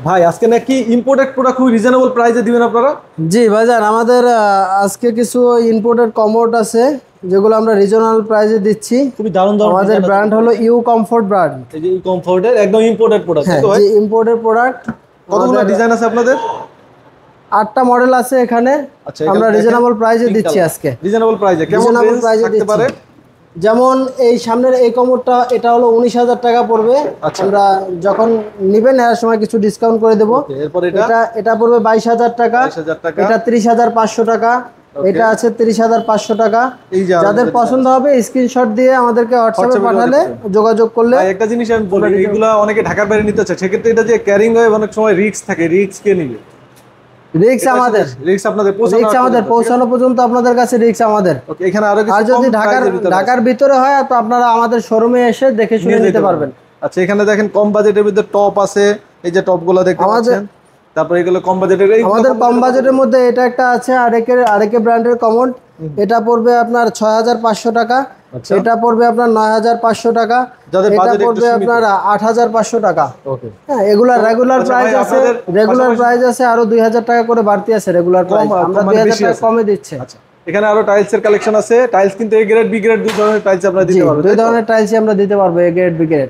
ভাই আজকে নাকি ইম্পোর্টেড প্রোডাক্ট খুব রিজনেবল প্রাইসে দিবেন আপনারা? জি ভাইজান, আমাদের আজকে কিছু ইম্পোর্টেড কমোড আছে যেগুলো আমরা রিজনাল প্রাইসে দিচ্ছি। খুবই দারুণ দারুণ আমাদের ডিজাইন আছে ব্র্যান্ড হলো ইউ কমফোর্ট ব্র্যান্ড। এই যে কমফোর্টের একদম ইম্পোর্টেড প্রোডাক্ট হ্যাঁ তো ভাই? জি, ইম্পোর্টেড প্রোডাক্ট। কতগুলো ডিজাইন আছে আপনাদের? 8টা মডেল আছে এখানে। আচ্ছা, আমরা রিজনেবল প্রাইসে দিচ্ছি আজকে। রিজনেবল প্রাইসে কেমন রিজনেবল রেঞ্জ প্রাইসে থাকতে পারে? যেমন এই সামনের এই কমোডটা, এটা হলো 19,000 টাকা পড়বে। আচ্ছা। আমরা যখন নিবেন এর সময় কিছু ডিসকাউন্ট করে দেব। এরপর এটা পড়বে 22,000 টাকা। 22,000 টাকা। এটা 30,500 টাকা। এটা আছে 30,500 টাকা। যাদের পছন্দ হবে স্ক্রিনশট দিয়ে আমাদেরকে হোয়াটসঅ্যাপে পাঠালে, যোগাযোগ করলে। একটা জিনিস আমি বলি, এগুলা অনেকে ঢাকার বাইরে নিতে চায়, সেক্ষেত্রে এটা যে ক্যারিং হয় অনেক সময় রিস্ক থাকে, রিস্ক কে নিবে? রিক্স আমাদের, রিস্ক আপনাদের পৌঁছানো পর্যন্ত আপনাদের কাছে রিক্স আমাদের। ওকে, এখানে আরো কিছু আর যদি ঢাকার ভিতরে হয় তো আপনারা আমাদের শোরুমে এসে দেখে শুনে নিতে পারবেন। আচ্ছা, এখানে দেখেন কম বাজেটের ভিতরে টপ আছে, এই যে টপগুলো দেখতে পাচ্ছেন। তারপর এগুলো কম বাজেটের, আমাদের কম বাজেটের মধ্যে এটা একটা আছে আরেকে ব্র্যান্ডের কমোড। এটা পড়বে আপনার 6,500 টাকা। এটা পড়বে আপনার 9,500 টাকা। এটা পড়বে আপনার 8,500 টাকা। হ্যাঁ, এগুলা রেগুলার প্রাইস আছে। রেগুলার প্রাইস আছে আরো 2,000 টাকা করে বাড়তি আছে রেগুলার প্রাইস। আমরা 2,000 টাকা কমে দিচ্ছি। আচ্ছা, এখানে আরো টাইলস এর কালেকশন আছে। টাইলস কিন্তু এ গ্রেড বি গ্রেড দুই ধরনের টাইলস আপনারা দিতে পারবেন। দুই ধরনের টাইলসই আমরা দিতে পারবো, এ গ্রেড বি গ্রেড।